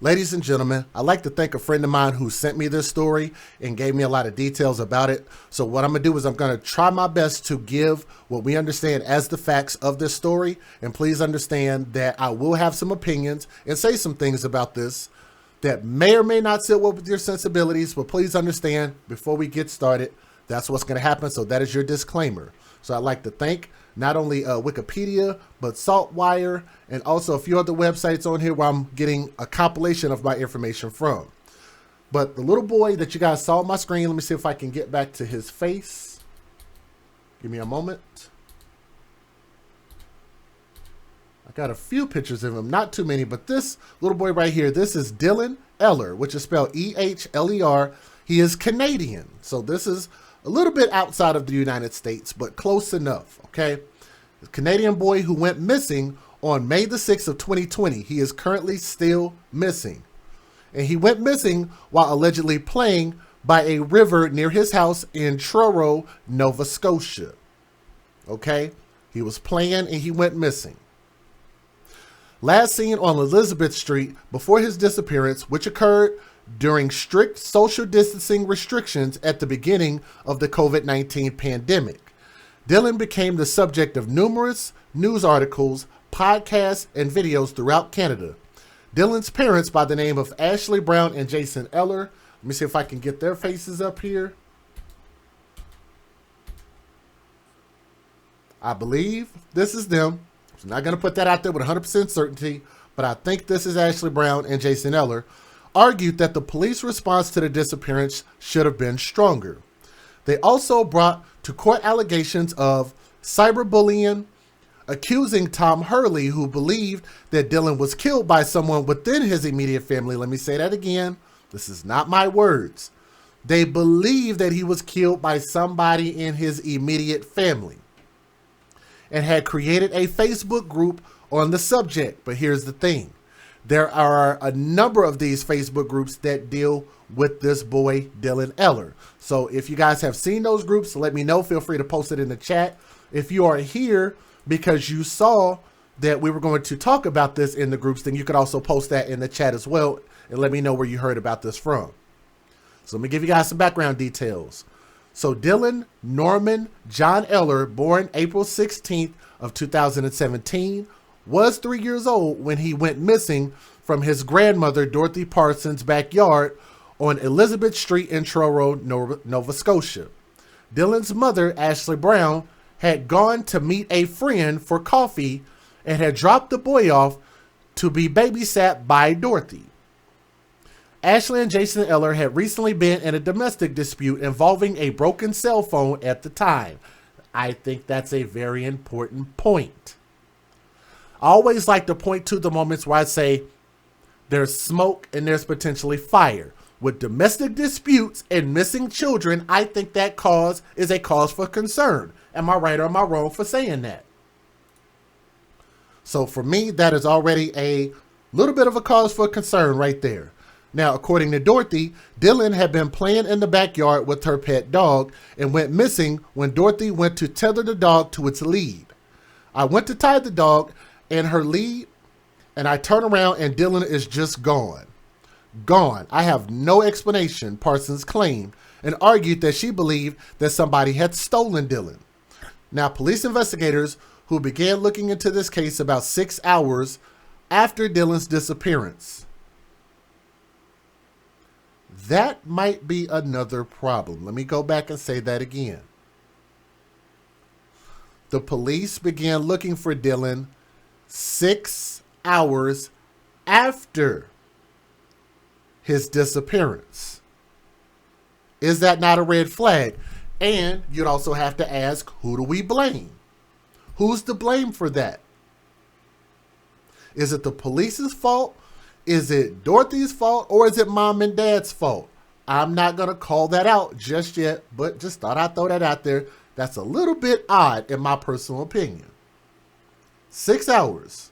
Ladies and gentlemen, I'd like to thank a friend of mine who sent me this story and gave me a lot of details about it. So what I'm going to do is I'm going to try my best to give what we understand as the facts of this story. And please understand that I will have some opinions and say some things about this that may or may not sit well with your sensibilities. But please understand, before we get started, that's what's going to happen. So that is your disclaimer. So I'd like to thank not only Wikipedia, but Saltwire, and also a few other websites on here where I'm getting a compilation of my information from. But the little boy that you guys saw on my screen, let me see if I can get back to his face. Give me a moment. I got a few pictures of him, not too many, but this little boy right here, this is Dylan Ehler, which is spelled E-H-L-E-R. He is Canadian. So this is a little bit outside of the United States, but close enough, okay? The Canadian boy who went missing on May the 6th of 2020. He is currently still missing. And he went missing while allegedly playing by a river near his house in Truro, Nova Scotia. Okay? He was playing and he went missing. Last seen on Elizabeth Street before his disappearance, which occurred during strict social distancing restrictions at the beginning of the COVID-19 pandemic. Dylan became the subject of numerous news articles, podcasts, and videos throughout Canada. Dylan's parents, by the name of Ashley Brown and Jason Ehler, let me see if I can get their faces up here. I believe this is them. I'm not going to put that out there with 100% certainty, but I think this is Ashley Brown and Jason Ehler, argued that the police response to the disappearance should have been stronger. They also brought to court allegations of cyberbullying, accusing Tom Hurley, who believed that Dylan was killed by someone within his immediate family. Let me say that again. This is not my words. They believe that he was killed by somebody in his immediate family and had created a Facebook group on the subject. But here's the thing. There are a number of these Facebook groups that deal with this boy, Dylan Ehler. So if you guys have seen those groups, let me know. Feel free to post it in the chat. If you are here because you saw that we were going to talk about this in the groups, then you could also post that in the chat as well and let me know where you heard about this from. So let me give you guys some background details. So Dylan Norman John Ehler, born April 16th of 2017, was 3 years old when he went missing from his grandmother Dorothy Parsons' backyard on Elizabeth Street in Truro, Nova Scotia. Dylan's mother, Ashley Brown, had gone to meet a friend for coffee and had dropped the boy off to be babysat by Dorothy. Ashley and Jason Ehler had recently been in a domestic dispute involving a broken cell phone at the time. I think that's a very important point. I always like to point to the moments where I say there's smoke and there's potentially fire. With domestic disputes and missing children, I think that cause is a cause for concern. Am I right or am I wrong for saying that? So for me, that is already a little bit of a cause for concern right there. Now, according to Dorothy, Dylan had been playing in the backyard with her pet dog and went missing when Dorothy went to tether the dog to its lead. I went to tie the dog and her lead, and I turn around and Dylan is just gone. Gone. I have no explanation, Parsons claimed, and argued that she believed that somebody had stolen Dylan. Now, police investigators who began looking into this case about 6 hours after Dylan's disappearance. That might be another problem. Let me go back and say that again. The police began looking for Dylan 6 hours after his disappearance. Is that not a red flag? And you'd also have to ask, who do we blame? Who's to blame for that? Is it the police's fault? Is it Dorothy's fault? Or is it mom and dad's fault? I'm not going to call that out just yet, but just thought I'd throw that out there. That's a little bit odd in my personal opinion. 6 hours.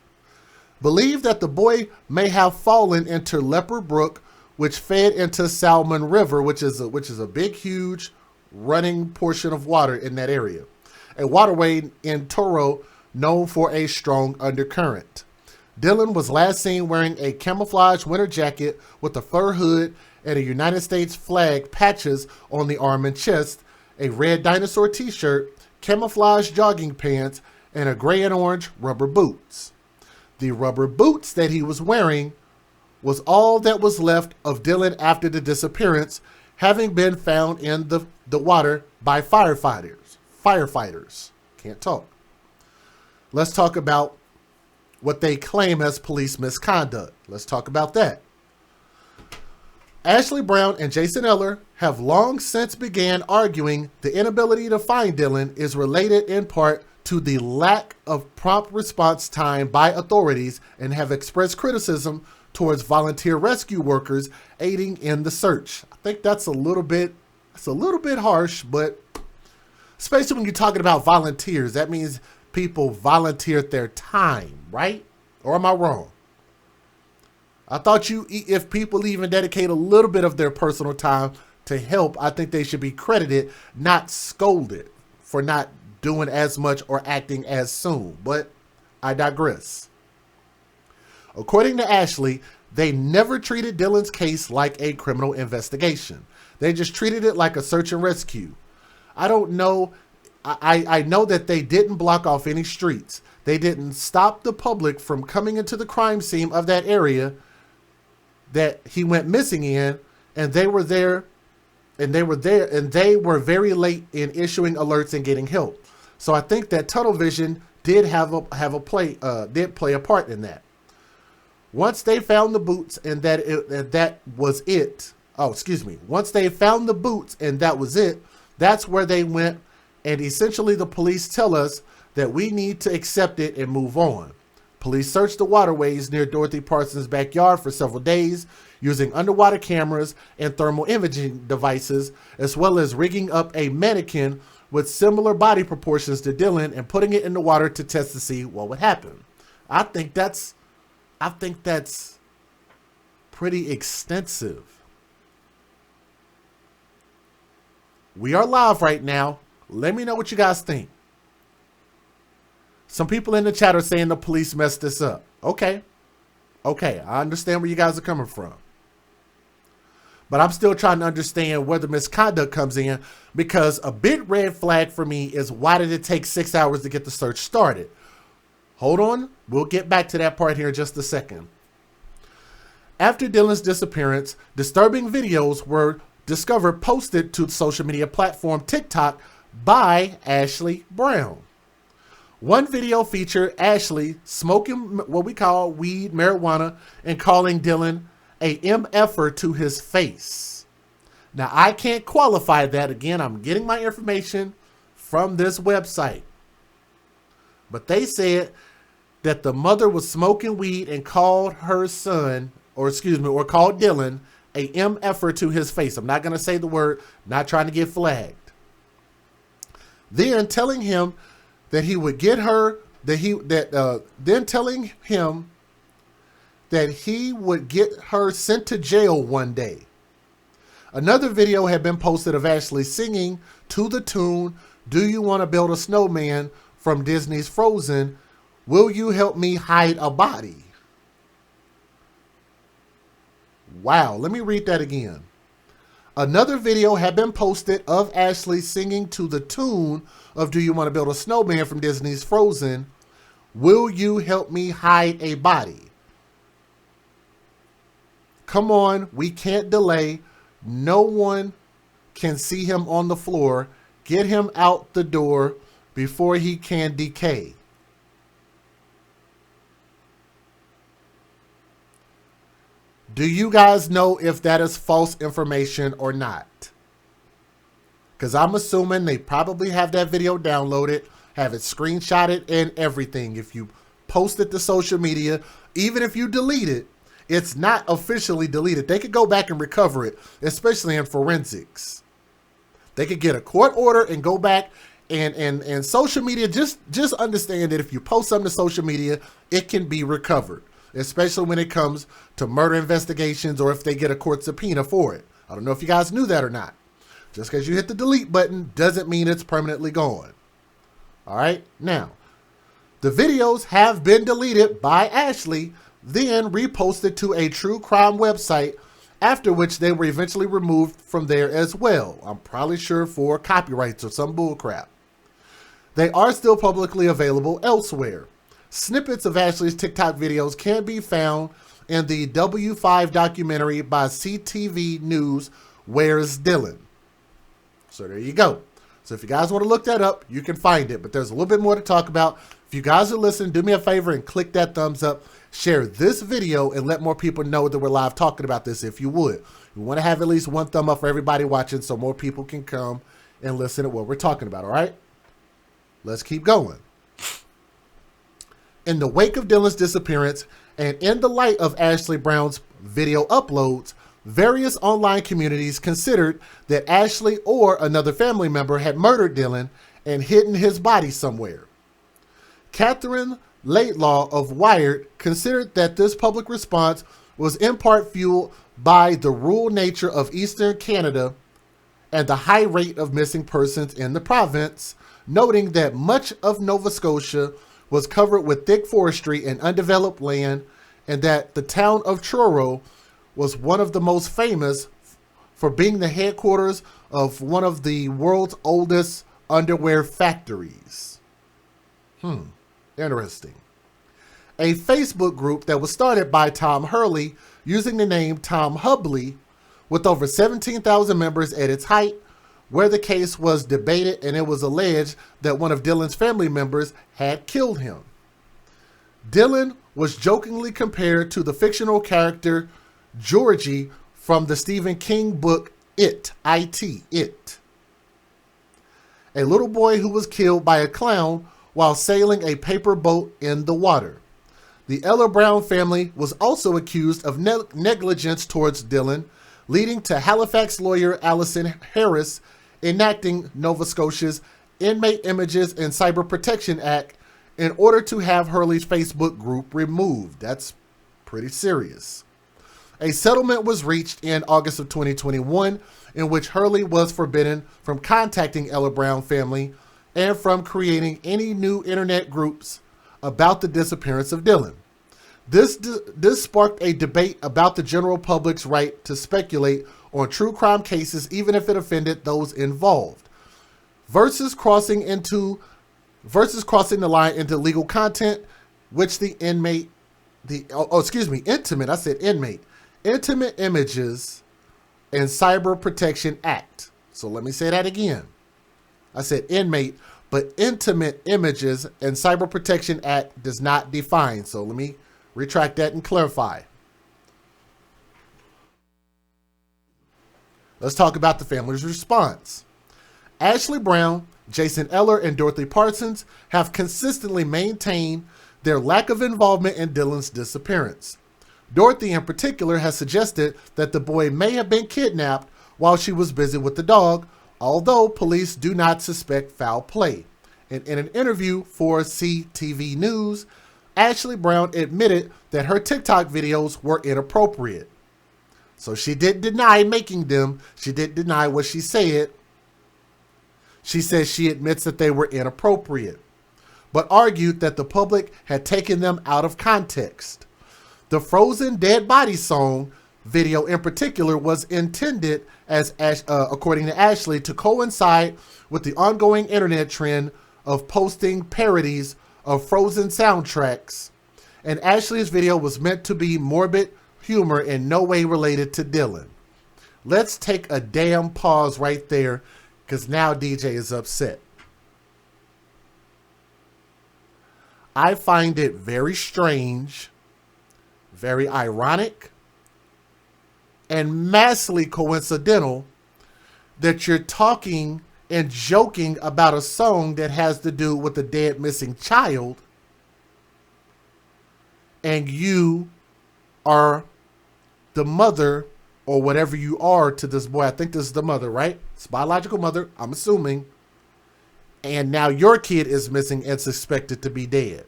Believe that the boy may have fallen into Leper Brook, which fed into Salmon River, which is a big, huge running portion of water in that area. A waterway in Truro known for a strong undercurrent. Dylan was last seen wearing a camouflage winter jacket with a fur hood and a United States flag patches on the arm and chest, a red dinosaur t-shirt, camouflage jogging pants, and a gray and orange rubber boots. The rubber boots that he was wearing was all that was left of Dylan after the disappearance, having been found in the water by firefighters. Can't talk. Let's talk about what they claim as police misconduct. Let's talk about that. Ashley Brown and Jason Ehler have long since began arguing the inability to find Dylan is related in part to the lack of prompt response time by authorities and have expressed criticism towards volunteer rescue workers aiding in the search. I think that's a little bit harsh, but especially when you're talking about volunteers, that means people volunteered their time, right? Or am I wrong? I thought if people even dedicate a little bit of their personal time to help, I think they should be credited, not scolded for not doing as much or acting as soon. But I digress. According to Ashley, they never treated Dylan's case like a criminal investigation. They just treated it like a search and rescue. I don't know. I know that they didn't block off any streets. They didn't stop the public from coming into the crime scene of that area that he went missing in, and they were very late in issuing alerts and getting help. So I think that tunnel vision did play a part in that. Once they found the boots and that was it. Oh, excuse me. Once they found the boots and that was it, that's where they went. And essentially the police tell us that we need to accept it and move on. Police searched the waterways near Dorothy Parsons' backyard for several days using underwater cameras and thermal imaging devices, as well as rigging up a mannequin with similar body proportions to Dylan and putting it in the water to test to see what would happen. I think that's pretty extensive. We are live right now. Let me know what you guys think. Some people in the chat are saying the police messed this up. Okay, I understand where you guys are coming from. But I'm still trying to understand where the misconduct comes in, because a big red flag for me is, why did it take 6 hours to get the search started? Hold on, we'll get back to that part here in just a second. After Dylan's disappearance, disturbing videos were discovered posted to the social media platform TikTok by Ashley Brown. One video featured Ashley smoking what we call weed, marijuana, and calling Dylan a MFer to his face. Now, I can't qualify that. Again, I'm getting my information from this website. But they said that the mother was smoking weed and called her son, or called Dylan a MFer to his face. I'm not going to say the word, not trying to get flagged. Then telling him that he would get her, telling him that he would get her sent to jail one day. Another video had been posted of Ashley singing to the tune, "Do You Want to Build a Snowman" from Disney's Frozen, "Will You Help Me Hide a Body?" Wow, let me read that again. Another video had been posted of Ashley singing to the tune of "Do You Want to Build a Snowman" from Disney's Frozen, "Will You Help Me Hide a Body?" Come on, we can't delay. No one can see him on the floor. Get him out the door before he can decay. Do you guys know if that is false information or not? Because I'm assuming they probably have that video downloaded, have it screenshotted and everything. If you post it to social media, even if you delete it, it's not officially deleted. They could go back and recover it, especially in forensics. They could get a court order and go back and social media. Just understand that if you post something to social media, it can be recovered, especially when it comes to murder investigations or if they get a court subpoena for it. I don't know if you guys knew that or not. Just because you hit the delete button doesn't mean it's permanently gone. All right. Now, The videos have been deleted by Ashley, then reposted to a true crime website, after which they were eventually removed from there as well. I'm probably sure for copyrights or some bullcrap. They are still publicly available elsewhere. Snippets of Ashley's TikTok videos can be found in the W5 documentary by CTV News, Where's Dylan? So there you go. So if you guys want to look that up, you can find it. But there's a little bit more to talk about. If you guys are listening, do me a favor and click that thumbs up. Share this video and let more people know that we're live talking about this if you would. We want to have at least one thumb up for everybody watching so more people can come and listen to what we're talking about, all right? Let's keep going. In the wake of Dylan's disappearance and in the light of Ashley Brown's video uploads, various online communities considered that Ashley or another family member had murdered Dylan and hidden his body somewhere. Catherine Laidlaw of Wired considered that this public response was in part fueled by the rural nature of Eastern Canada and the high rate of missing persons in the province, noting that much of Nova Scotia was covered with thick forestry and undeveloped land, and that the town of Truro was one of the most famous for being the headquarters of one of the world's oldest underwear factories. Interesting. A Facebook group that was started by Tom Hurley using the name Tom Hubley, with over 17,000 members at its height, where the case was debated and it was alleged that one of Dylan's family members had killed him. Dylan was jokingly compared to the fictional character Georgie from the Stephen King book It, I-T, It. A little boy who was killed by a clown while sailing a paper boat in the water. The Ehler Brown family was also accused of negligence towards Dylan, leading to Halifax lawyer Alison Harris enacting Nova Scotia's Inmate Images and Cyber Protection Act in order to have Hurley's Facebook group removed. That's pretty serious. A settlement was reached in August of 2021 in which Hurley was forbidden from contacting Ehler Brown family and from creating any new internet groups about the disappearance of Dylan. This sparked a debate about the general public's right to speculate on true crime cases even if it offended those involved, versus crossing the line into legal content, which the Inmate Images and Cyber Protection Act. So let me say that again. I said inmate, but Intimate Images and Cyber Protection Act does not define. So let me retract that and clarify. Let's talk about the family's response. Ashley Brown, Jason Ehler, and Dorothy Parsons have consistently maintained their lack of involvement in Dylan's disappearance. Dorothy in particular has suggested that the boy may have been kidnapped while she was busy with the dog, although police do not suspect foul play. And in an interview for CTV News, Ashley Brown admitted that her TikTok videos were inappropriate. So she didn't deny making them. She didn't deny what she said. She says she admits that they were inappropriate, but argued that the public had taken them out of context. The Frozen Dead Body song video in particular was intended, as according to Ashley, to coincide with the ongoing internet trend of posting parodies of Frozen soundtracks, and Ashley's video was meant to be morbid humor in no way related to Dylan. Let's take a damn pause right there, because now DJ is upset. I find it very strange, very ironic, and massively coincidental that you're talking and joking about a song that has to do with a dead missing child, and you are the mother or whatever you are to this boy. I think this is the mother, right? It's biological mother, I'm assuming. And now your kid is missing and suspected to be dead.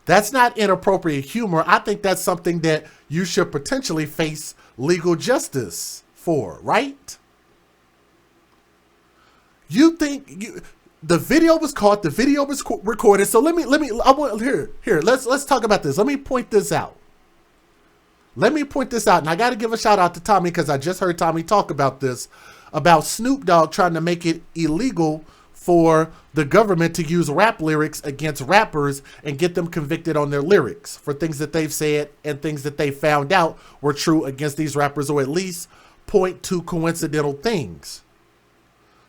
That's not inappropriate humor. I think that's something that you should potentially face legal justice for, right? You think The video was caught. The video was recorded. So let's talk about this. Let me point this out. And I got to give a shout out to Tommy, because I just heard Tommy talk about this, about Snoop Dogg trying to make it illegal for the government to use rap lyrics against rappers and get them convicted on their lyrics for things that they've said and things that they found out were true against these rappers, or at least point to coincidental things.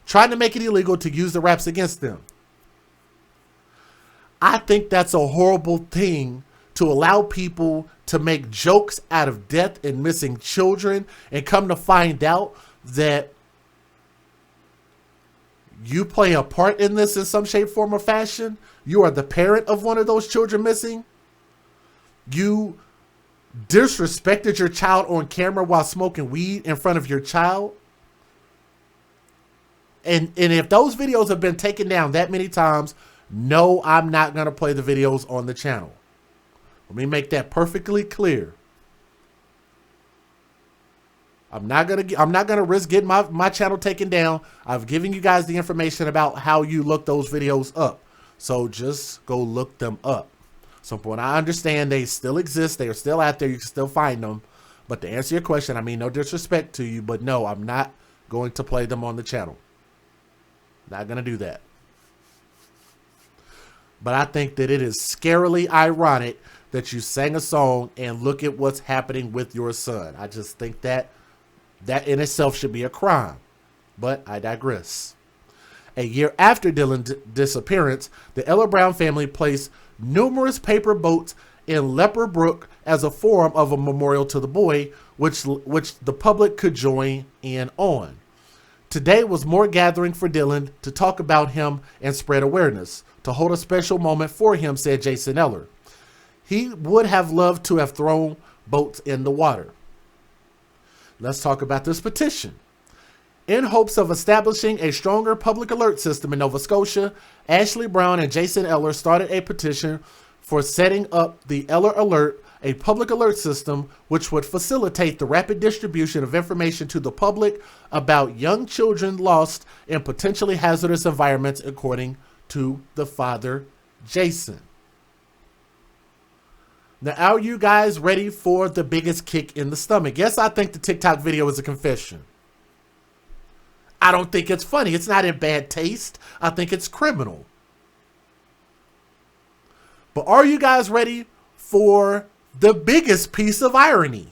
Trying to make it illegal to use the raps against them. I think that's a horrible thing, to allow people to make jokes out of death and missing children, and come to find out that you play a part in this in some shape, form, or fashion. You are the parent of one of those children missing. You disrespected your child on camera while smoking weed in front of your child. And if those videos have been taken down that many times, no, I'm not going to play the videos on the channel. Let me make that perfectly clear. I'm not gonna risk getting my channel taken down. I've given you guys the information about how you look those videos up. So just go look them up. So from what I understand, they still exist. They are still out there. You can still find them. But to answer your question, I mean, no disrespect to you, but no, I'm not going to play them on the channel. Not gonna do that. But I think that it is scarily ironic that you sang a song and look at what's happening with your son. I just think that in itself should be a crime. But I digress. A year after Dylan's disappearance, the Ehler Brown family placed numerous paper boats in Leper Brook as a form of a memorial to the boy, which the public could join in on. Today was more gathering for Dylan to talk about him and spread awareness, to hold a special moment for him, said Jason Ehler. He would have loved to have thrown boats in the water. Let's talk about this petition. In hopes of establishing a stronger public alert system in Nova Scotia, Ashley Brown and Jason Ehler started a petition for setting up the Ehler Alert, a public alert system which would facilitate the rapid distribution of information to the public about young children lost in potentially hazardous environments, according to the father, Jason. Now, are you guys ready for the biggest kick in the stomach? Yes, I think the TikTok video is a confession. I don't think it's funny. It's not in bad taste. I think it's criminal. But are you guys ready for the biggest piece of irony?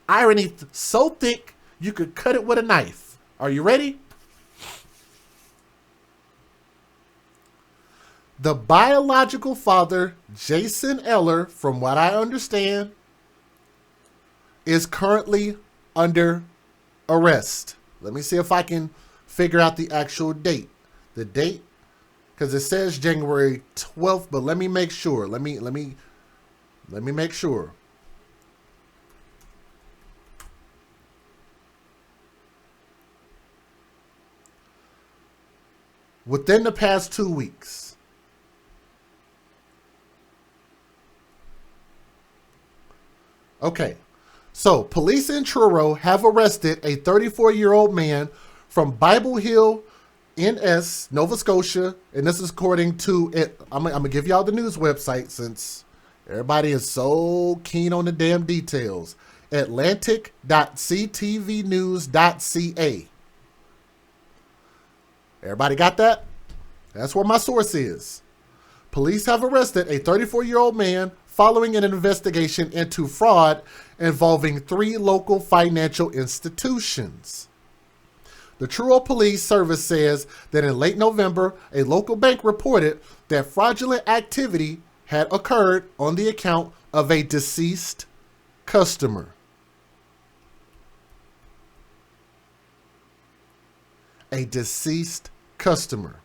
Irony so thick you could cut it with a knife. Are you ready? The biological father, Jason Ehler, from what I understand, is currently under arrest. Let me see if I can figure out the actual date. The date, because it says January 12th, but let me make sure. Let me make sure. Within the past 2 weeks. Okay, so police in Truro have arrested a 34-year-old man from Bible Hill, NS, Nova Scotia, and this is according to it. I'm gonna give y'all the news website since everybody is so keen on the damn details. Atlantic.ctvnews.ca. Everybody got that? That's where my source is. Police have arrested a 34-year-old man following an investigation into fraud involving 3 local financial institutions. The Truro Police Service says that in late November, a local bank reported that fraudulent activity had occurred on the account of a deceased customer. A deceased customer.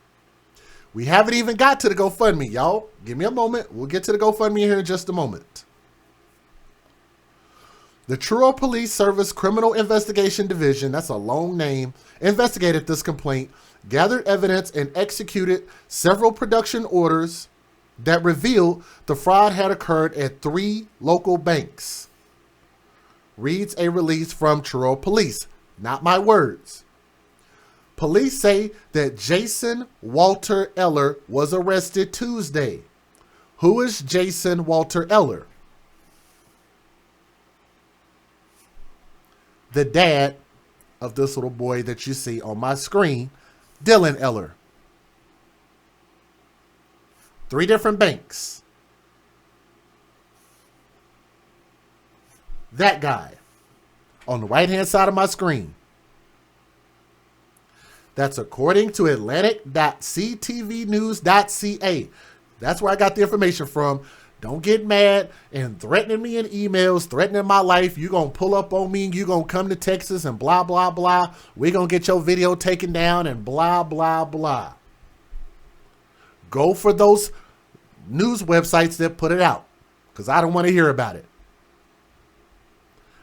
We haven't even got to the GoFundMe, y'all. Give me a moment. We'll get to the GoFundMe here in just a moment. The Truro Police Service Criminal Investigation Division, that's a long name, investigated this complaint, gathered evidence, and executed several production orders that revealed the fraud had occurred at 3 local banks. Reads a release from Truro Police. Not my words. Police say that Jason Walter Ehler was arrested Tuesday. Who is Jason Walter Ehler? The dad of this little boy that you see on my screen, Dylan Ehler. 3 different banks. That guy on the right-hand side of my screen. That's according to Atlantic.ctvnews.ca. That's where I got the information from. Don't get mad and threatening me in emails, threatening my life. You're going to pull up on me and you're going to come to Texas and blah, blah, blah. We're going to get your video taken down and blah, blah, blah. Go for those news websites that put it out, because I don't want to hear about it.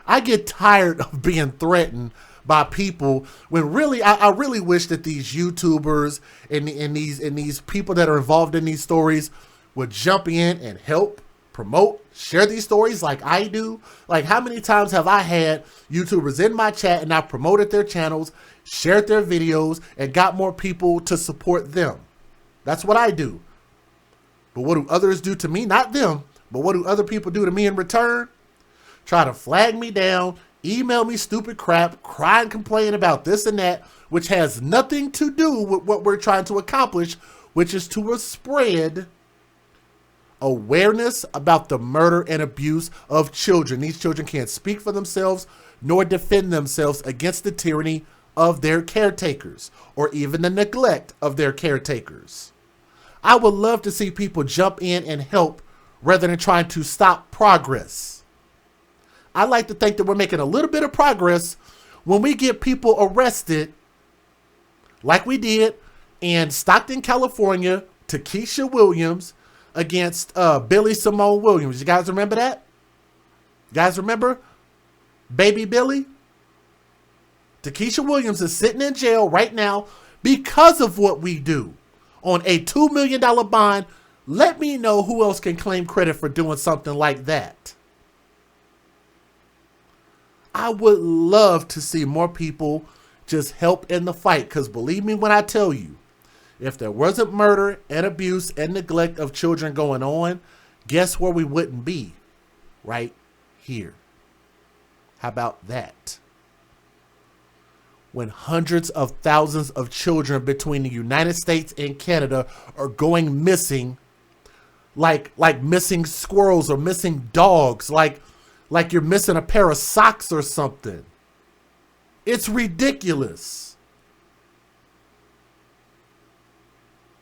I get tired of being threatened by people when really, I really wish that these YouTubers and these people that are involved in these stories would jump in and help promote, share these stories like I do. Like, how many times have I had YouTubers in my chat and I promoted their channels, shared their videos, and got more people to support them? That's what I do. But what do others do to me? Not them, but what do other people do to me in return? Try to flag me down, email me stupid crap, cry and complain about this and that, which has nothing to do with what we're trying to accomplish, which is to spread awareness about the murder and abuse of children. These children can't speak for themselves nor defend themselves against the tyranny of their caretakers or even the neglect of their caretakers. I would love to see people jump in and help rather than trying to stop progress. I like to think that we're making a little bit of progress when we get people arrested like we did in Stockton, California, to Keisha Williams against Billy Simone Williams. You guys remember that? You guys remember Baby Billy? Takesha Williams is sitting in jail right now because of what we do on a $2 million bond. Let me know who else can claim credit for doing something like that. I would love to see more people just help in the fight, because believe me when I tell you, if there wasn't murder and abuse and neglect of children going on, guess where we wouldn't be? Right here. How about that? When hundreds of thousands of children between the United States and Canada are going missing, like missing squirrels or missing dogs, like you're missing a pair of socks or something. It's ridiculous.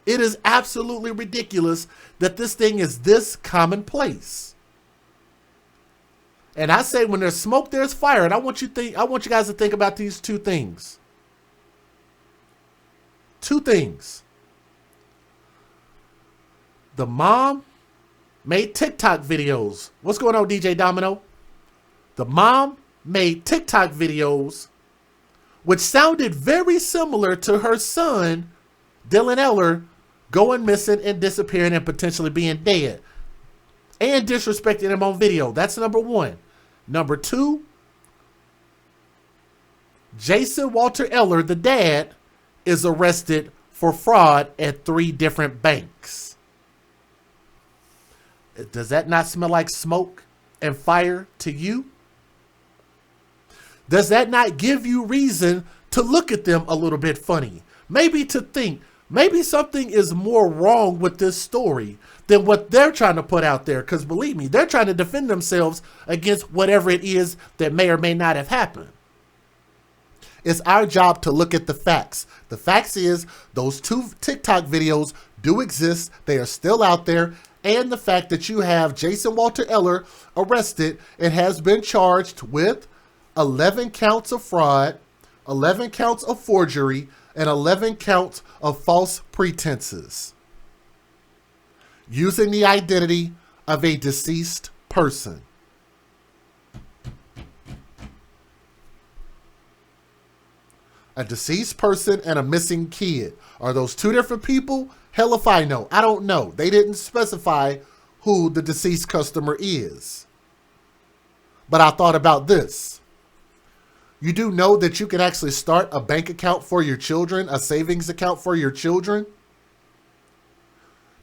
It is absolutely ridiculous that this thing is this commonplace. And I say, when there's smoke, there's fire. And I want you guys to think about these 2 things. 2 things. The mom made TikTok videos. What's going on, DJ Domino? The mom made TikTok videos which sounded very similar to her son, Dylan Ehler, going missing and disappearing and potentially being dead, and disrespecting him on video. That's number 1. Number 2, Jason Walter Ehler, the dad, is arrested for fraud at 3 different banks. Does that not smell like smoke and fire to you? Does that not give you reason to look at them a little bit funny? Maybe to think, maybe something is more wrong with this story than what they're trying to put out there. Because believe me, they're trying to defend themselves against whatever it is that may or may not have happened. It's our job to look at the facts. The facts is those 2 TikTok videos do exist. They are still out there. And the fact that you have Jason Walter Ehler arrested and has been charged with 11 counts of fraud, 11 counts of forgery, and 11 counts of false pretenses, using the identity of a deceased person. A deceased person and a missing kid. Are those 2 different people? Hell if I know. I don't know. They didn't specify who the deceased customer is. But I thought about this. You do know that you can actually start a bank account for your children, a savings account for your children?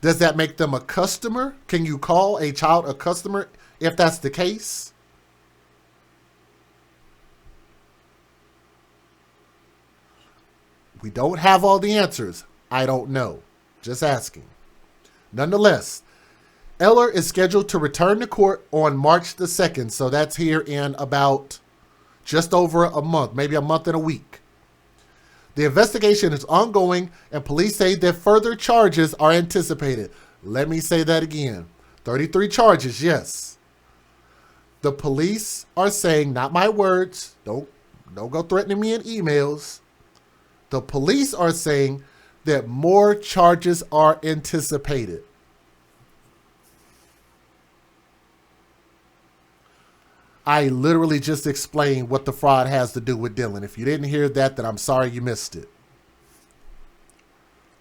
Does that make them a customer? Can you call a child a customer if that's the case? We don't have all the answers. I don't know. Just asking. Nonetheless, Ehler is scheduled to return to court on March the 2nd. So that's here in about just over a month, maybe a month and a week. The investigation is ongoing and police say that further charges are anticipated. Let me say that again. 33 charges, yes. The police are saying, not my words, don't go threatening me in emails. The police are saying that more charges are anticipated. I literally just explained what the fraud has to do with Dylan. If you didn't hear that, then I'm sorry you missed it.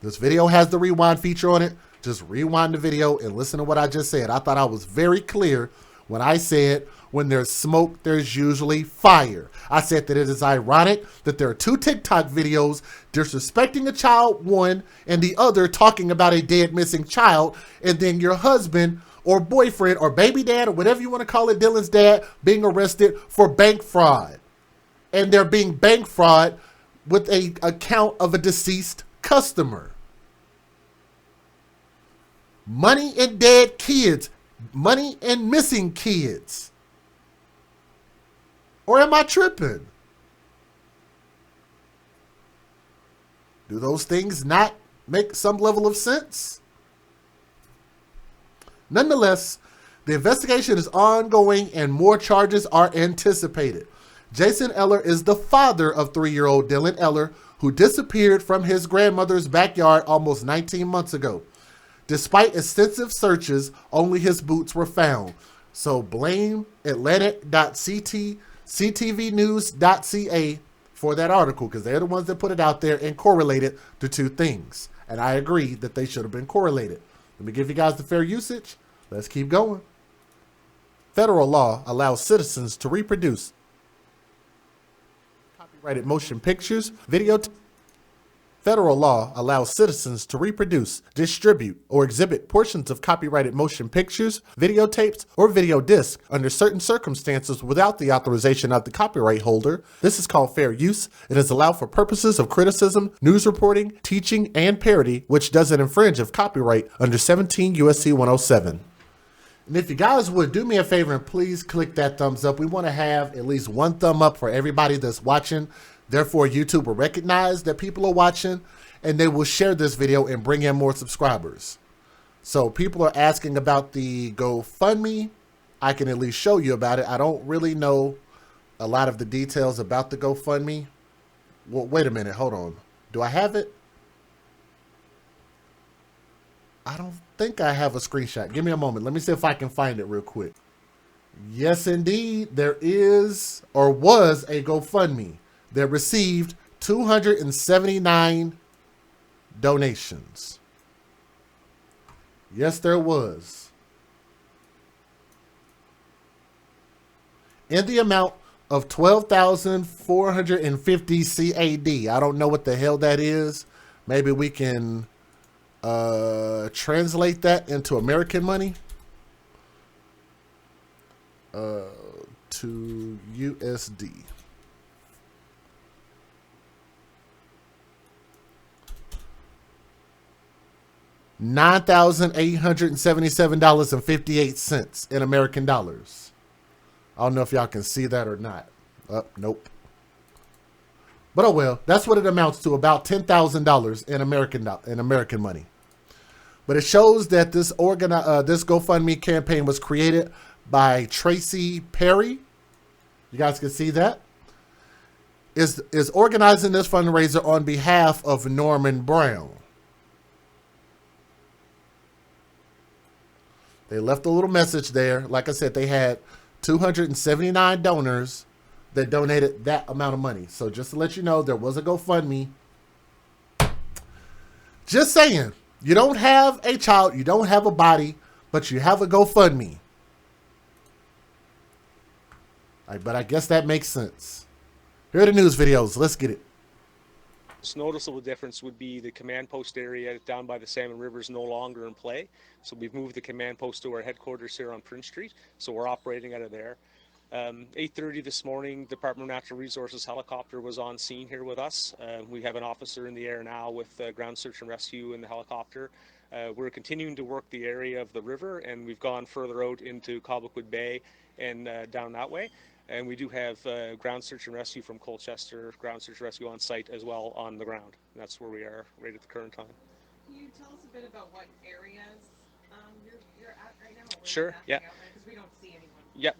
This video has the rewind feature on it. Just rewind the video and listen to what I just said. I thought I was very clear when I said when there's smoke, there's usually fire. I said that it is ironic that there are two TikTok videos disrespecting a child, one, and the other talking about a dead missing child, and then your husband or boyfriend or baby dad or whatever you want to call it, Dylan's dad, being arrested for bank fraud. And they're being bank fraud with an account of a deceased customer. Money and dead kids. Money and missing kids. Or am I tripping? Do those things not make some level of sense? Nonetheless, the investigation is ongoing and more charges are anticipated. Jason Ehler is the father of 3-year-old Dylan Ehler, who disappeared from his grandmother's backyard almost 19 months ago. Despite extensive searches, only his boots were found. So blame Atlantic.ctvnews.ca for that article, because they're the ones that put it out there and correlated the two things. And I agree that they should have been correlated. Let me give you guys the fair usage. Let's keep going. Federal law allows citizens to reproduce copyrighted motion pictures, Federal law allows citizens to reproduce, distribute, or exhibit portions of copyrighted motion pictures, videotapes, or video discs under certain circumstances without the authorization of the copyright holder. This is called fair use. It is allowed for purposes of criticism, news reporting, teaching, and parody, which doesn't infringe of copyright under 17 U.S.C. 107. And if you guys would do me a favor and please click that thumbs up. We want to have at least one thumb up for everybody that's watching. Therefore, YouTube will recognize that people are watching and they will share this video and bring in more subscribers. So people are asking about the GoFundMe. I can at least show you about it. I don't really know a lot of the details about the GoFundMe. Well, wait a minute. Hold on. Do I have it? I don't think I have a screenshot. Give me a moment. Let me see if I can find it real quick. Yes, indeed. There is or was a GoFundMe that received 279 donations. Yes, there was. In the amount of 12,450 CAD. I don't know what the hell that is. Maybe we can translate that into American money. To USD. $9,877.58 in American dollars. I don't know if y'all can see that or not. Nope. But oh well, that's what it amounts to, about $10,000 in American money. But it shows that this GoFundMe campaign was created by Tracy Perry. You guys can see that. Is organizing this fundraiser on behalf of Norman Brown. They left a little message there. Like I said, they had 279 donors that donated that amount of money. So just to let you know, there was a GoFundMe. Just saying, you don't have a child, you don't have a body, but you have a GoFundMe. But I guess that makes sense. Here are the news videos. Let's get it. Most noticeable difference would be the command post area down by the Salmon River is no longer in play. So we've moved the command post to our headquarters here on Prince Street. So we're operating out of there. 8:30 this morning, Department of Natural Resources helicopter was on scene here with us. We have an officer in the air now with ground search and rescue in the helicopter. We're continuing to work the area of the river, and we've gone further out into Cobequid Bay and down that way. And we do have ground search and rescue from Colchester, ground search and rescue on site as well on the ground. And that's where we are right at the current time. Can you tell us a bit about what areas you're at right now? Sure, yeah. Because we don't see anyone. Yeah.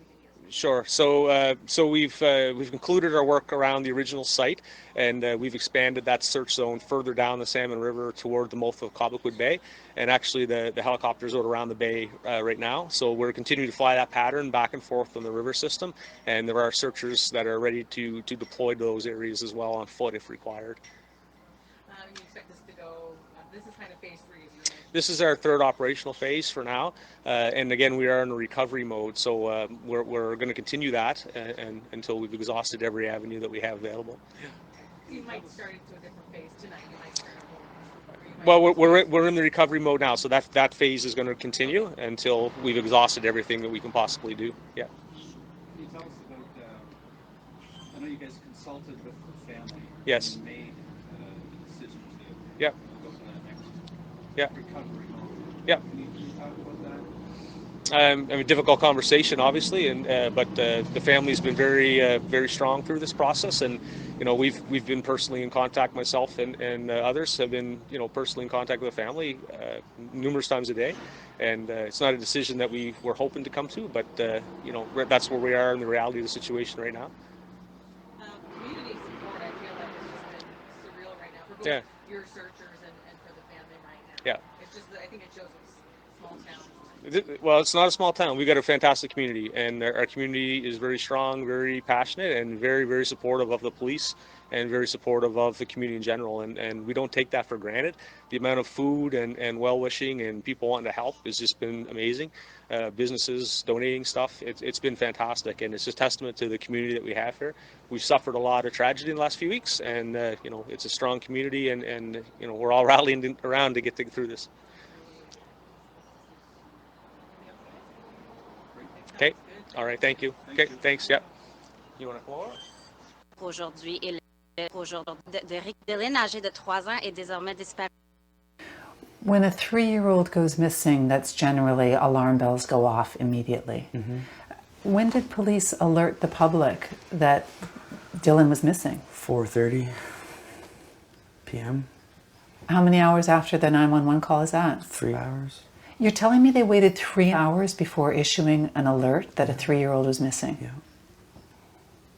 Sure. So we've concluded our work around the original site, and we've expanded that search zone further down the Salmon River toward the mouth of Cobequid Bay, and actually the helicopters out around the bay right now. So we're continuing to fly that pattern back and forth on the river system, and there are searchers that are ready to deploy to those areas as well on foot if required. You expect this to go? This is kind of phase 3. This is our third operational phase for now, and again we are in a recovery mode. So we're going to continue that and until we've exhausted every avenue that we have available. You might start into a different phase tonight. You might start Well, we're in the recovery mode now, so that phase is going to continue until we've exhausted everything that we can possibly do. Yeah. Can you tell us about? I know you guys consulted with the family. Yes. And made the decision to Yeah. go to that next Yeah. recovery mode. Yeah. Can you talk about that? I mean, a difficult conversation, obviously, and but the family's been very strong through this process, and we've been personally in contact. Myself and others have been personally in contact with the family numerous times a day, and it's not a decision that we were hoping to come to, but that's where we are in the reality of the situation right now. community support. I feel like it's just been surreal right now for both your searchers and for the family right now. Yeah. It's just I think it shows it's a small town. Well, it's not a small town. We've got a fantastic community, and our community is very strong, very passionate, and very supportive of the police and very supportive of the community in general. And we don't take that for granted. The amount of food and well-wishing and people wanting to help has just been amazing. Businesses donating stuff, it's been fantastic, and it's just testament to the community that we have here. We've suffered a lot of tragedy in the last few weeks, and it's a strong community, and we're all rallying around to get through this. Okay. All right. Thank you. Okay. Thanks. Yep. You want to come over? Aujourd'hui, Dylan, âgé de 3 ans, est désormais disparu. When a 3-year-old goes missing, that's generally alarm bells go off immediately. Mm-hmm. When did police alert the public that Dylan was missing? 4:30 p.m. How many hours after the 911 call is that? 3 hours. You're telling me they waited 3 hours before issuing an alert that a 3-year-old was missing? Yeah.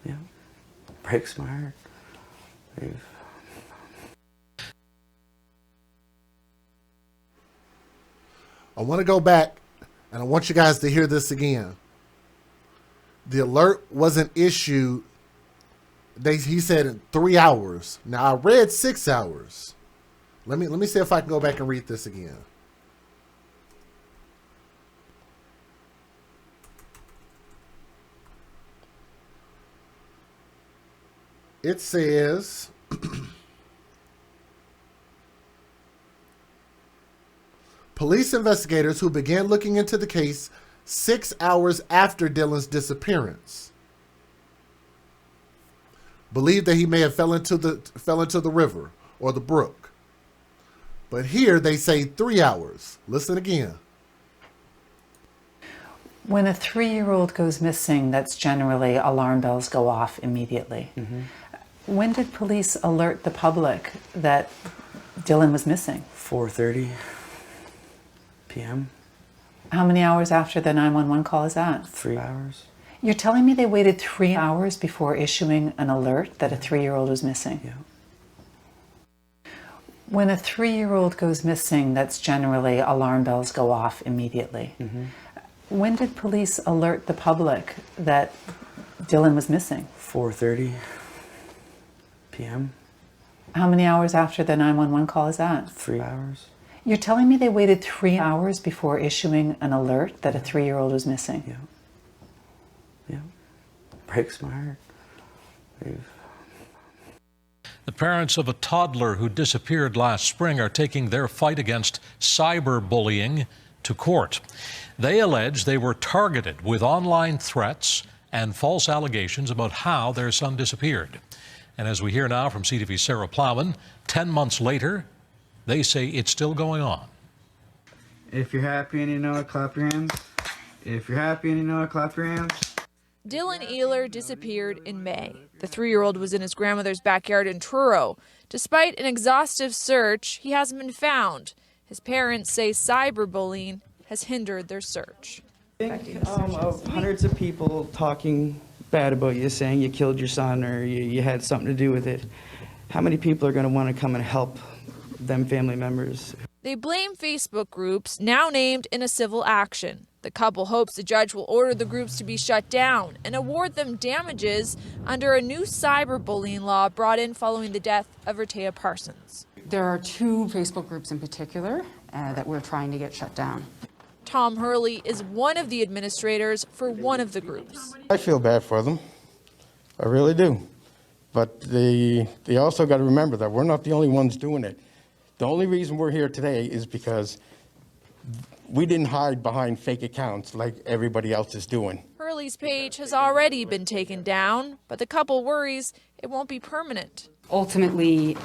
Yeah. Breaks my heart. I want to go back, and I want you guys to hear this again. The alert wasn't issued, he said, in 3 hours. Now, I read 6 hours. Let me see if I can go back and read this again. It says, police investigators who began looking into the case 6 hours after Dylan's disappearance believe that he may have fell into the river or the brook. But here they say 3 hours. Listen again. When a 3-year-old goes missing, that's generally alarm bells go off immediately. Mm-hmm. When did police alert the public that Dylan was missing? 4:30 p.m. How many hours after the 911 call is that? 3 hours. You're telling me they waited 3 hours before issuing an alert that a 3-year-old was missing? Yeah. When a 3-year-old goes missing, that's generally alarm bells go off immediately. Mm-hmm. When did police alert the public that Dylan was missing? 4:30 p.m. How many hours after the 911 call is that? 3 hours. You're telling me they waited 3 hours before issuing an alert that a 3-year-old was missing? Yeah. Yeah. Breaks my heart. The parents of a toddler who disappeared last spring are taking their fight against cyberbullying to court. They allege they were targeted with online threats and false allegations about how their son disappeared. And as we hear now from CTV's Sarah Plowman, 10 months later, they say it's still going on. If you're happy and you know it, clap your hands. If you're happy and you know it, clap your hands. Dylan Ehler disappeared in May. The 3-year-old was in his grandmother's backyard in Truro. Despite an exhaustive search, he hasn't been found. His parents say cyberbullying has hindered their search. Of hundreds of people talking bad about you, saying you killed your son or you had something to do with it. How many people are going to want to come and help them family members? They blame Facebook groups, now named in a civil action. The couple hopes the judge will order the groups to be shut down and award them damages under a new cyberbullying law brought in following the death of Rtea Parsons. There are 2 Facebook groups in particular that we're trying to get shut down. Tom Hurley is one of the administrators for one of the groups. I feel bad for them. I really do. But they also got to remember that we're not the only ones doing it. The only reason we're here today is because we didn't hide behind fake accounts like everybody else is doing. Hurley's page has already been taken down, but the couple worries it won't be permanent. Ultimately,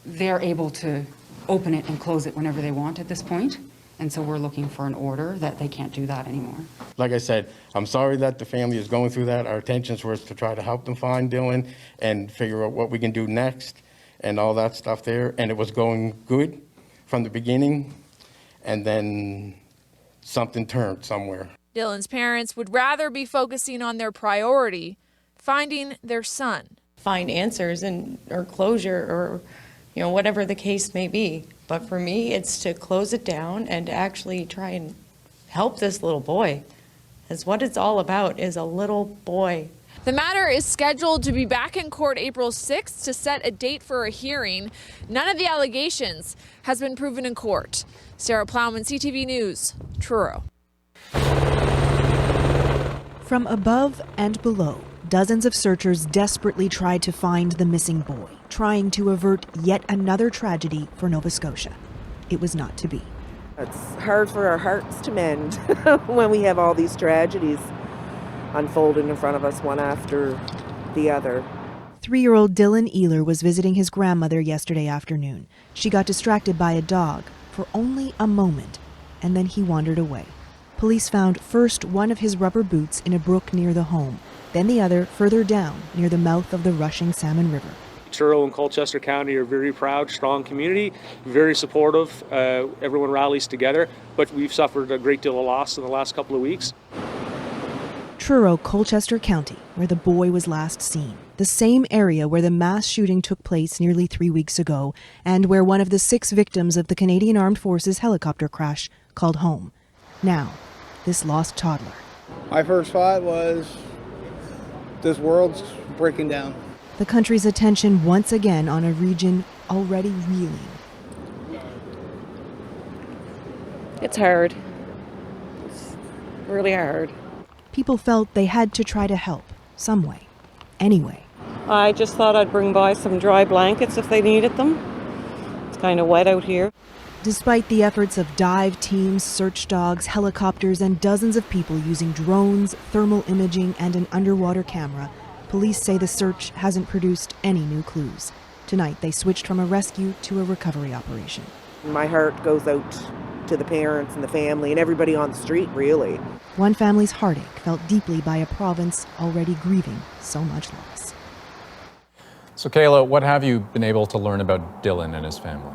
they're able to open it and close it whenever they want at this point. And so we're looking for an order that they can't do that anymore. Like I said, I'm sorry that the family is going through that. Our intentions were to try to help them find Dylan and figure out what we can do next and all that stuff there. And it was going good from the beginning. And then something turned somewhere. Dylan's parents would rather be focusing on their priority, finding their son. Find answers or closure or, whatever the case may be. But for me, it's to close it down and to actually try and help this little boy. Because what it's all about is a little boy. The matter is scheduled to be back in court April 6th to set a date for a hearing. None of the allegations has been proven in court. Sarah Plowman, CTV News, Truro. From above and below, dozens of searchers desperately tried to find the missing boy, trying to avert yet another tragedy for Nova Scotia. It was not to be. It's hard for our hearts to mend when we have all these tragedies unfolding in front of us one after the other. 3-year-old Dylan Ehler was visiting his grandmother yesterday afternoon. She got distracted by a dog for only a moment, and then he wandered away. Police found first one of his rubber boots in a brook near the home, then the other further down near the mouth of the rushing Salmon River. Truro and Colchester County are very proud, strong community, very supportive. Everyone rallies together, but we've suffered a great deal of loss in the last couple of weeks. Truro, Colchester County, where the boy was last seen. The same area where the mass shooting took place nearly 3 weeks ago, and where one of the 6 victims of the Canadian Armed Forces helicopter crash called home. Now, this lost toddler. My first thought was, this world's breaking down. The country's attention once again on a region already reeling. It's hard. It's really hard. People felt they had to try to help, some way, anyway. I just thought I'd bring by some dry blankets if they needed them. It's kind of wet out here. Despite the efforts of dive teams, search dogs, helicopters, and dozens of people using drones, thermal imaging, and an underwater camera, police say the search hasn't produced any new clues. Tonight, they switched from a rescue to a recovery operation. My heart goes out to the parents and the family and everybody on the street, really. One family's heartache felt deeply by a province already grieving so much loss. So, Kayla, what have you been able to learn about Dylan and his family?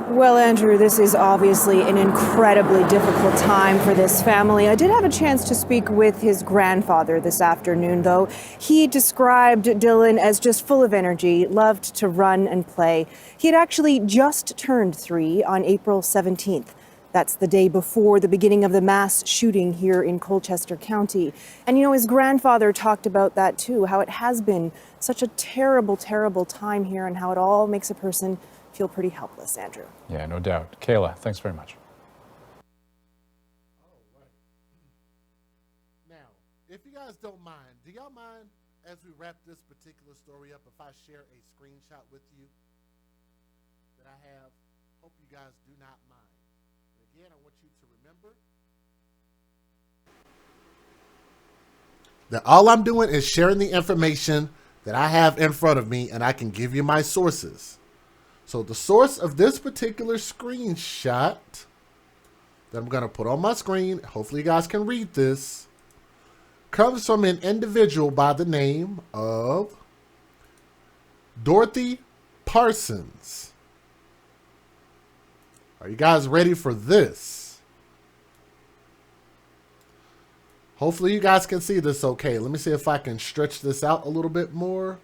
Well, Andrew, this is obviously an incredibly difficult time for this family. I did have a chance to speak with his grandfather this afternoon, though. He described Dylan as just full of energy, loved to run and play. He had actually just turned 3 on April 17th. That's the day before the beginning of the mass shooting here in Colchester County. And, his grandfather talked about that, too, how it has been such a terrible, terrible time here and how it all makes a person feel pretty helpless, Andrew. Yeah, no doubt. Kayla, thanks very much. Now, if you guys don't mind, do y'all mind as we wrap this particular story up, if I share a screenshot with you that I have, hope you guys do not mind. And again, I want you to remember that all I'm doing is sharing the information that I have in front of me, and I can give you my sources. So the source of this particular screenshot that I'm going to put on my screen, hopefully you guys can read this, comes from an individual by the name of Dorothy Parsons. Are you guys ready for this? Hopefully you guys can see this okay. Let me see if I can stretch this out a little bit more.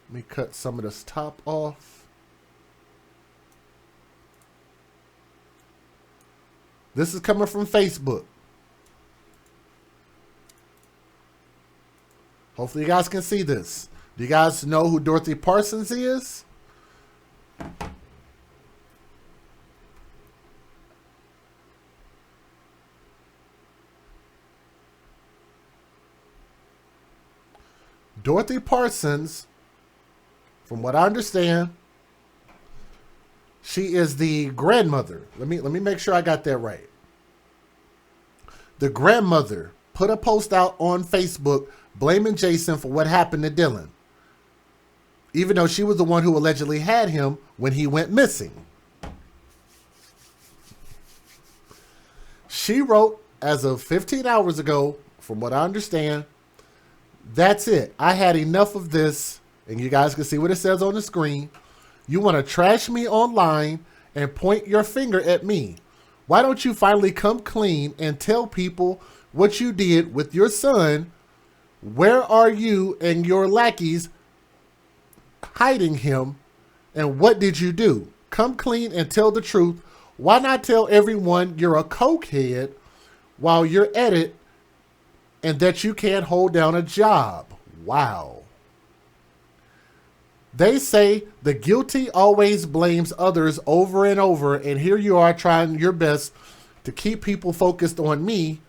Let me cut some of this top off. This is coming from Facebook. Hopefully you guys can see this. Do you guys know who Dorothy Parsons is? Dorothy Parsons, from what I understand, she is the grandmother. Let me make sure I got that right. The grandmother put a post out on Facebook blaming Jason for what happened to Dylan, even though she was the one who allegedly had him when he went missing. She wrote, as of 15 hours ago, from what I understand, that's it. I had enough of this, and you guys can see what it says on the screen. You want to trash me online and point your finger at me. Why don't you finally come clean and tell people what you did with your son? Where are you and your lackeys hiding him? And what did you do? Come clean and tell the truth. Why not tell everyone you're a cokehead while you're at it and that you can't hold down a job? Wow. They say the guilty always blames others over and over, and here you are trying your best to keep people focused on me.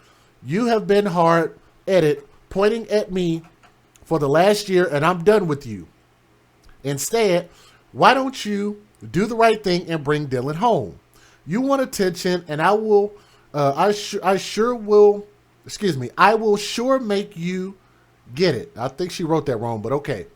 You have been hard at it, pointing at me for the last year, and I'm done with you. Instead, why don't you do the right thing and bring Dylan home? You want attention, and I will sure make you get it. I think she wrote that wrong, but okay.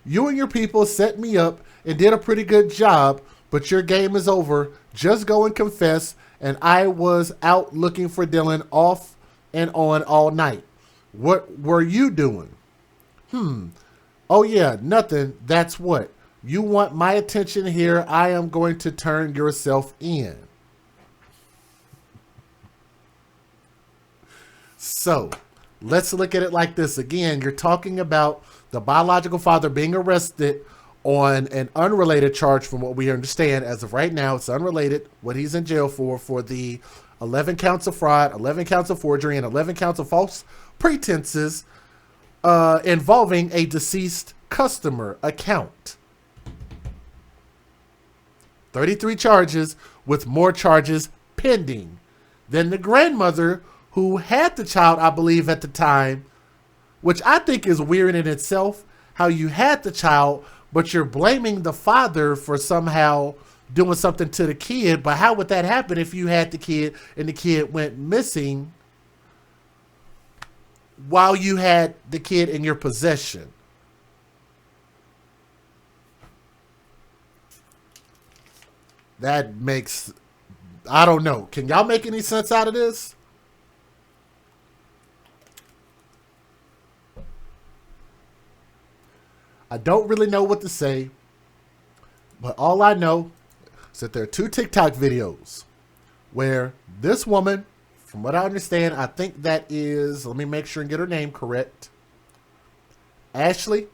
You and your people set me up and did a pretty good job, but your game is over. Just go and confess, and I was out looking for Dylan off and on all night. What were you doing? Oh yeah, nothing. That's what. You want my attention here. I am going to turn yourself in. So, let's look at it like this. Again, you're talking about the biological father being arrested on an unrelated charge from what we understand as of right now. It's unrelated what he's in jail for the 11 counts of fraud, 11 counts of forgery, and 11 counts of false pretenses involving a deceased customer account. 33 charges with more charges pending. Then the grandmother who had the child, I believe at the time, which I think is weird in itself, how you had the child, but you're blaming the father for somehow doing something to the kid. But how would that happen if you had the kid and the kid went missing while you had the kid in your possession? That makes, I don't know. Can y'all make any sense out of this? I don't really know what to say, but all I know is that there are 2 TikTok videos where this woman, from what I understand, I think that is, let me make sure and get her name correct, Ashley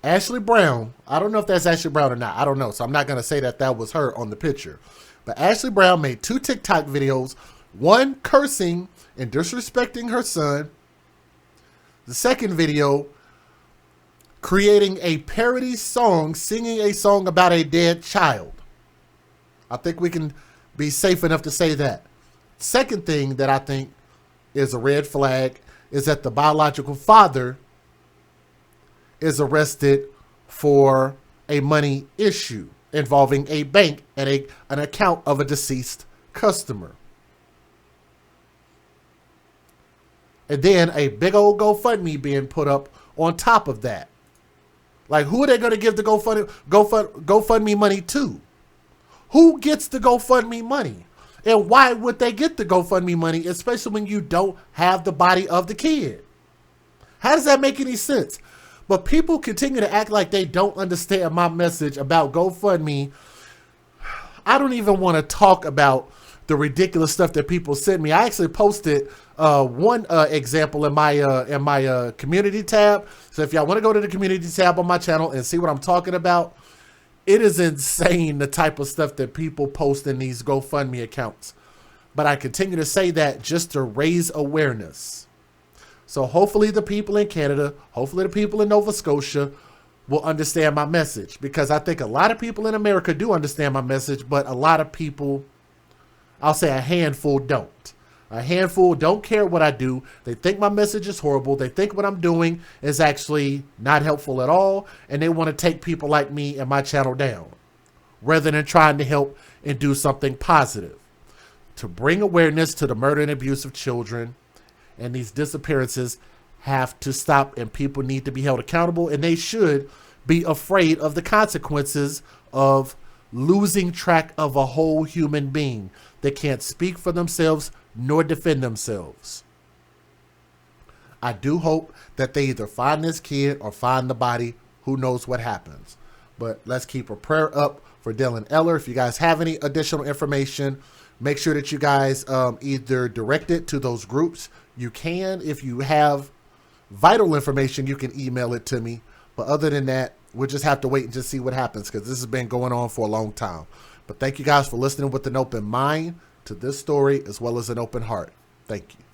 Brown. I don't know if that's Ashley Brown or not. I don't know. So I'm not going to say that that was her on the picture. But Ashley Brown made 2 TikTok videos, one cursing and disrespecting her son. The second video, creating a parody song, singing a song about a dead child. I think we can be safe enough to say that. Second thing that I think is a red flag is that the biological father is arrested for a money issue involving a bank and an account of a deceased customer. And then a big old GoFundMe being put up on top of that. Like, who are they going to give the GoFundMe money to? Who gets the GoFundMe money? And why would they get the GoFundMe money, especially when you don't have the body of the kid? How does that make any sense? But people continue to act like they don't understand my message about GoFundMe. I don't even want to talk about the ridiculous stuff that people send me. I actually posted one example in my community tab. So if y'all want to go to the community tab on my channel and see what I'm talking about, it is insane the type of stuff that people post in these GoFundMe accounts. But I continue to say that just to raise awareness. So hopefully the people in Canada, hopefully the people in Nova Scotia will understand my message, because I think a lot of people in America do understand my message, but a lot of people, I'll say a handful, don't. A handful don't care what I do. They think my message is horrible. They think what I'm doing is actually not helpful at all, and they want to take people like me and my channel down, rather than trying to help and do something positive to bring awareness to the murder and abuse of children. And these disappearances have to stop, and people need to be held accountable, and they should be afraid of the consequences of losing track of a whole human being that can't speak for themselves nor defend themselves. I do hope that they either find this kid or find the body. Who knows what happens? But let's keep a prayer up for Dylan Ehler. If you guys have any additional information, make sure that you guys either direct it to those groups. You can, if you have vital information, you can email it to me. But other than that, we'll just have to wait and just see what happens, because this has been going on for a long time. But thank you guys for listening with an open mind to this story, as well as an open heart. Thank you.